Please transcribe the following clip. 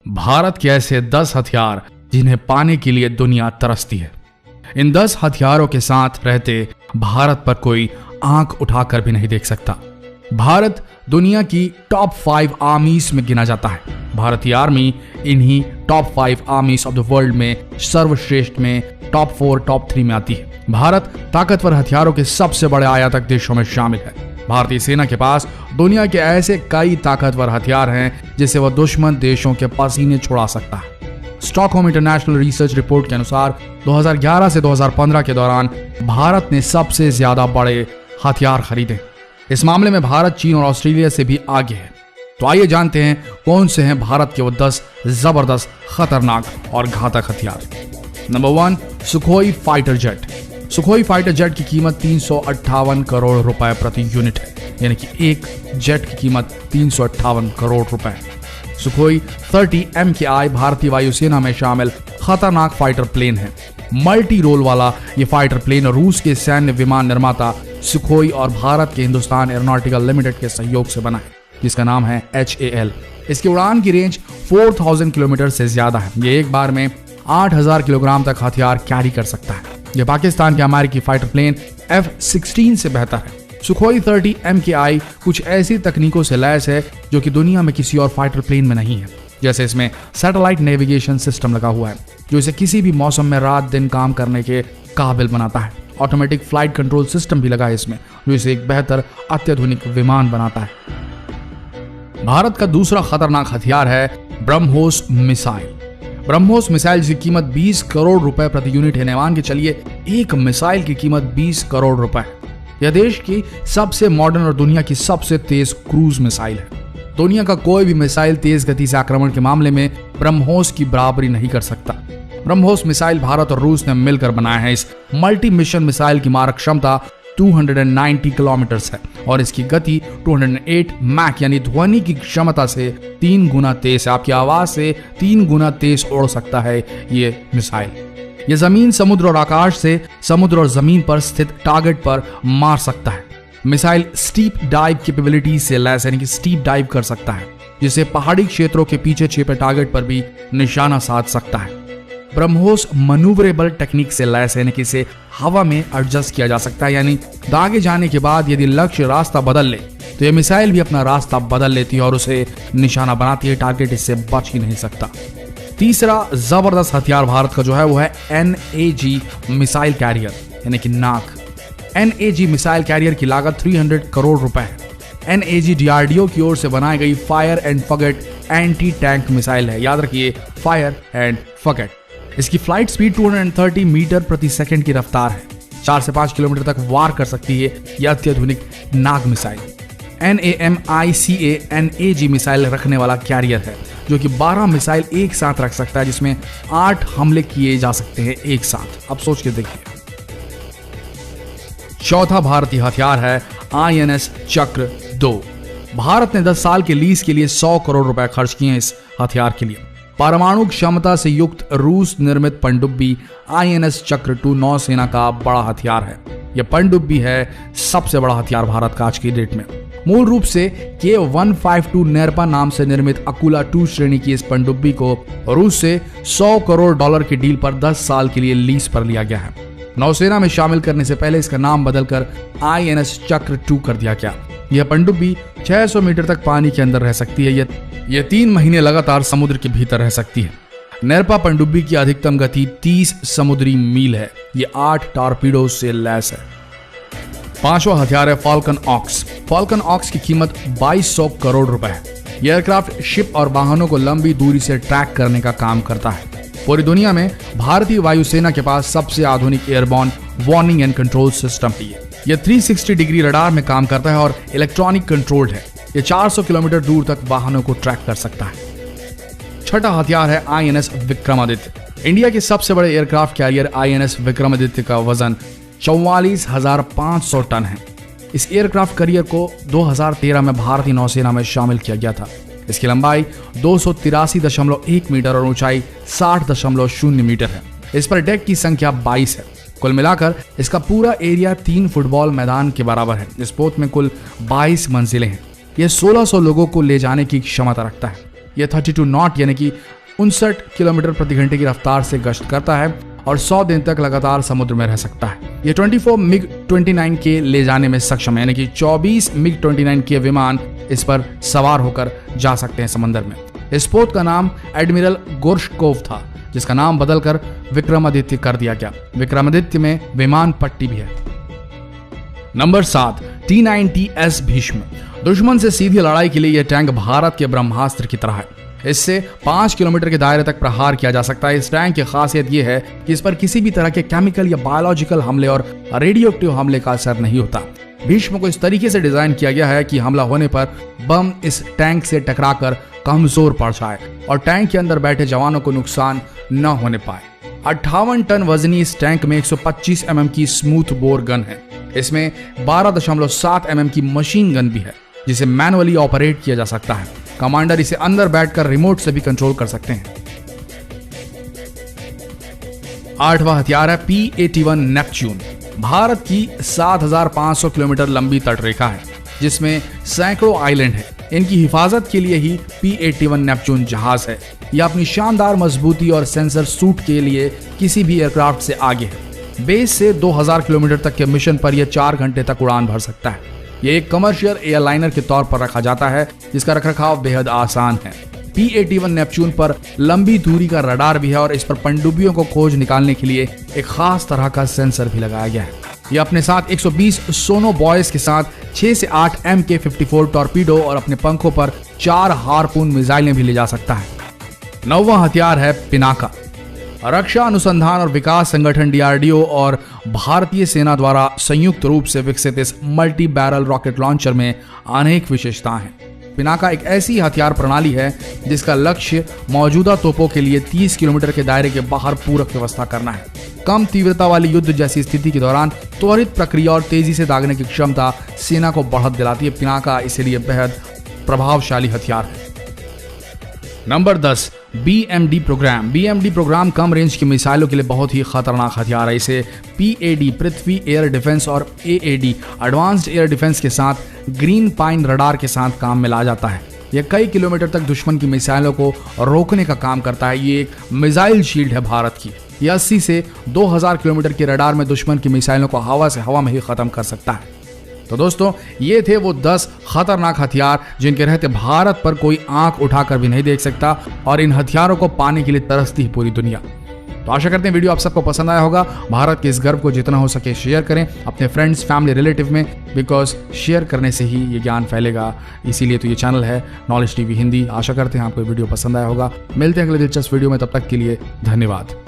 भारत के ऐसे 10 हथियार जिन्हें पाने के लिए दुनिया तरसती है। इन 10 हथियारों के साथ रहते भारत पर कोई आंख उठाकर भी नहीं देख सकता। भारत दुनिया की टॉप 5 आर्मीज में गिना जाता है। भारतीय आर्मी इन्हीं टॉप 5 आर्मीज ऑफ द वर्ल्ड में सर्वश्रेष्ठ में टॉप 4 टॉप 3 में आती है। भारत ताकतवर हथियारों के सबसे बड़े आयातक देशों में शामिल है। भारतीय सेना के पास दुनिया के ऐसे कई ताकतवर हथियार हैं जिसे वह दुश्मन देशों के पसीने छुड़ा सकता है। स्टॉकहोम इंटरनेशनल रिसर्च रिपोर्ट के अनुसार 2011 से 2015 के दौरान भारत ने सबसे ज्यादा बड़े हथियार खरीदे। इस मामले में भारत चीन और ऑस्ट्रेलिया से भी आगे है। तो आइए जानते हैं कौन से हैं भारत के वो 10 जबरदस्त, खतरनाक और घातक हथियार। Number 1, Sukhoi fighter jet. Sukhoi fighter jet की कीमत 358 करोड़ रुपए प्रति यूनिट है, यानी कि एक जेट की कीमत 358 करोड़ रुपए है। सुखोई 30 MKI भारतीय वायुसेना में शामिल खतरनाक फाइटर प्लेन है। मल्टी रोल वाला ये फाइटर प्लेन रूस के सैन्य विमान निर्माता सुखोई और भारत के हिंदुस्तान एरोनॉटिकल लिमिटेड के सहयोग से बना है, जिसका नाम है HAL। इसकी उड़ान की रेंज 4000 किलोमीटर से ज्यादा है। ये एक बार में 8000 किलोग्राम तक हथियार कैरी कर सकता है। यह पाकिस्तान के अमेरिकी फाइटर प्लेन F-16 से बेहतर है। सुखोई 30 MKI कुछ ऐसी तकनीकों से लैस है जो कि दुनिया में किसी और फाइटर प्लेन में नहीं है। जैसे इसमें सैटेलाइट नेविगेशन सिस्टम लगा हुआ है जो इसे किसी भी मौसम में रात दिन काम करने के काबिल बनाता है। ऑटोमेटिक फ्लाइट कंट्रोल सिस्टम भी लगा है इसमें, जो इसे एक बेहतर अत्याधुनिक विमान बनाता है। भारत का दूसरा खतरनाक हथियार है ब्रह्मोस मिसाइल। ब्रह्मोस मिसाइल जिसकी कीमत 20 करोड़ रुपए प्रति यूनिट है। मान के चलिए एक मिसाइल की कीमत 20 करोड़ रुपए है। यह देश की सबसे मॉडर्न और दुनिया की सबसे तेज क्रूज मिसाइल है। दुनिया का कोई भी मिसाइल तेज गति से आक्रमण के मामले में ब्रह्मोस की बराबरी नहीं कर सकता। ब्रह्मोस मिसाइल भारत और रूस ने मिलकर बनाया है। इस मल्टी मिशन मिसाइल की मारक क्षमता 290 किलोमीटर है और इसकी गति 208 मैक यानी ध्वनि की क्षमता से 3 गुना तेज है। आपकी आवाज से 3 गुना तेज उड़ सकता है ये मिसाइल। यह जमीन, समुद्र और आकाश से समुद्र और जमीन पर स्थित टारगेट पर मार सकता है। मिसाइल स्टीप डाइव कैपेबिलिटी से लैस यानी कि स्टीप डाइव कर सकता है, जिससे पहाड़ी क्षेत्रों के पीछे छिपे टारगेट पर भी निशाना साध सकता है। ब्रह्मोस मनूवरेबल टेक्निक से लैस यानी कि इसे हवा में एडजस्ट किया जा सकता है, यानी दागे जाने के बाद यदि लक्ष्य रास्ता बदल ले तो यह मिसाइल भी अपना रास्ता बदल लेती है और उसे निशाना बनाती है। टारगेट इससे बच ही नहीं सकता। तीसरा जबरदस्त हथियार भारत का जो है वो है NAG मिसाइल कैरियर यानी कि नाग। NAG मिसाइल कैरियर की लागत 300 करोड़ रुपए है। NAG DRDO की ओर से बनाई गई fire and forget anti tank missile है। याद रखिए, फायर एंड फॉरगेट। इसकी फ्लाइट स्पीड 230 मीटर प्रति सेकंड की रफ्तार है। 4 से 5 किलोमीटर तक वार कर सकती है यह अत्याधुनिक नाग मिसाइल। NAMICA NAG मिसाइल रखने वाला कैरियर है जो कि 12 मिसाइल एक साथ रख सकता है, जिसमें 8 हमले किए जा सकते हैं एक साथ। अब सोच के देखिए। चौथा भारतीय हथियार है INS चक्र 2। भारत ने 10 साल के लीज के लिए 100 करोड़ रुपए खर्च किए हैं इस हथियार के लिए। परमाणु क्षमता से युक्त रूस निर्मित पनडुब्बी INS चक्र 2 नौसेना का बड़ा हथियार है। यह पनडुब्बी है सबसे बड़ा हथियार भारत का आज की डेट में। मूल रूप से K152 नेरपा नाम से निर्मित अकुला 2 श्रेणी की इस पनडुब्बी को रूस से 100 करोड़ डॉलर की डील पर 10 साल के लिए लीज पर लिया गया है। नौसेना में शामिल करने से पहले इसका नाम बदलकर INS चक्र 2 कर दिया गया। यह पनडुब्बी 600 मीटर तक पानी के अंदर रह सकती है। यह 3 महीने लगातार समुद्र के भीतर रह सकती है। नेरपा पनडुब्बी की अधिकतम गति 30 समुद्री मील है। यह 8 टॉर्पीडो से लैस है। पांचवा हथियार है फाल्कन ऑक्स। फाल्कन ऑक्स की कीमत 2200 करोड़ रुपए है। यह एयरक्राफ्ट शिप और वाहनों को लंबी दूरी से ट्रैक करने का काम करता है। पूरी दुनिया में भारतीय वायुसेना के पास सबसे आधुनिक airborne warning and control system है। यह 360 डिग्री रडार में काम करता है और इलेक्ट्रॉनिक कंट्रोल्ड है। यह 400 किलोमीटर दूर तक वाहनों को ट्रैक कर सकता है। छठा हथियार है INS विक्रमादित्य। इंडिया के सबसे बड़े एयरक्राफ्ट कैरियर INS विक्रमादित्य का वजन 44,500 टन है। इस एयरक्राफ्ट कैरियर को 2013 में भारतीय नौसेना में शामिल किया गया था। इसकी लंबाई 283.1 मीटर और ऊंचाई 60.0 मीटर है। इस पर डेक की संख्या 22 है। कुल मिलाकर इसका पूरा एरिया 3 फुटबॉल मैदान के बराबर है। इस पोत में कुल 22 मंजिलें हैं। यह 1600 लोगों को ले जाने की क्षमता रखता है। यह 32 नॉट यानी कि 59 किलोमीटर प्रति घंटे की रफ्तार से गश्त करता है और 100 दिन तक लगातार समुद्र में रह सकता है। यह 24 MiG-29 के ले जाने में सक्षम है, यानी कि 24 MiG-29 के विमान इस पर सवार होकर जा सकते हैं समंदर में। इस पोत का नाम एडमिरल गोर्शकोव था, जिसका नाम बदलकर विक्रमादित्य कर दिया गया। विक्रमादित्य में विमान पट्टी भी है। Number 7, T-90S Bhishma. दुश्मन से सीधी लड़ाई के लिए यह टैंक भारत के ब्रह्मास्त्र की तरह है। इससे 5 किलोमीटर के दायरे तक प्रहार किया जा सकता है। इस टैंक की खासियत यह है कि इस पर किसी भी तरह के केमिकल या बायोलॉजिकल हमले और रेडियो एक्टिव हमले का असर नहीं होता। भीष्म को इस तरीके से डिजाइन किया गया है कि हमला होने पर बम इस टैंक से टकराकर कमजोर पड़ जाए और टैंक के अंदर बैठे जवानों को नुकसान न होने पाए। 58 टन वजनी इस टैंक में 125 mm की स्मूथ बोर गन है। इसमें 12.7 mm की मशीन गन भी है, जिसे मैनुअली ऑपरेट किया जा सकता है। कमांडर इसे अंदर बैठकर रिमोट से भी कंट्रोल कर सकते हैं। 8वां हथियार है P-81 नेपच्यून। भारत की 7,500 किलोमीटर लंबी तटरेखा है, जिसमें सैकड़ों आइलैंड है। इनकी हिफाजत के लिए ही P-81 नेपच्यून जहाज है। यह अपनी शानदार मजबूती और सेंसर सूट के लिए किसी भी एयरक्राफ्ट से आगे है। बेस से 2000 किलोमीटर तक के मिशन पर यह 4 घंटे तक उड़ान भर सकता है। यह एक कमर्शियल एयरलाइनर के तौर पर रखा जाता है, जिसका रखरखाव बेहद आसान है। P-81 नेपच्यून पर लंबी दूरी का रडार भी है और इस पर पनडुब्बियों को खोज निकालने के लिए एक खास तरह का सेंसर भी लगाया गया है। यह अपने साथ 120 सोनो बॉयज के साथ 6 से 8 MK-54 टॉर्पीडो और अपने पंखों पर 4 हार्पून मिसाइलें भी ले जा सकता है। 9वां हथियार है पिनाका। रक्षा अनुसंधान और विकास संगठन DRDO और भारतीय सेना द्वारा संयुक्त रूप से विकसित इस मल्टी बैरल रॉकेट लॉन्चर में अनेक विशेषताएं हैं। पिनाका एक ऐसी हथियार प्रणाली है जिसका लक्ष्य मौजूदा तोपों के लिए 30 किलोमीटर के दायरे के बाहर पूरक व्यवस्था करना है। कम तीव्रता वाली युद्ध जैसी स्थिति के दौरान त्वरित प्रक्रिया और तेजी से दागने की क्षमता सेना को बढ़त दिलाती है। पिनाका इसलिए बेहद प्रभावशाली हथियार है। Number 10, BMD programme. BMD programme कम रेंज की मिसाइलों के लिए बहुत ही खतरनाक हथियार है। इसे PAD पृथ्वी एयर डिफेंस और AAD एडवांस्ड एयर डिफेंस के साथ ग्रीन पाइन रडार के साथ काम में लाया जाता है। यह कई किलोमीटर तक दुश्मन की मिसाइलों को रोकने का काम करता है। ये एक मिसाइल शील्ड है भारत की। यह 80 से 2000 किलोमीटर के रडार में दुश्मन की मिसाइलों को हवा से हवा में ही खत्म कर सकता है। तो दोस्तों, ये थे वो 10 खतरनाक हथियार जिनके रहते भारत पर कोई आंख उठाकर भी नहीं देख सकता और इन हथियारों को पाने के लिए तरसती है पूरी दुनिया। तो आशा करते हैं वीडियो आप सबको पसंद आया होगा। भारत के इस गर्व को जितना हो सके शेयर करें अपने फ्रेंड्स, फैमिली, रिलेटिव में, बिकॉज शेयर करने से ही ये ज्ञान फैलेगा। इसीलिए तो ये चैनल है नॉलेज टीवी हिंदी। आशा करते हैं आपको वीडियो पसंद आया होगा। मिलते हैं अगले दिलचस्प वीडियो में, तब तक के लिए धन्यवाद।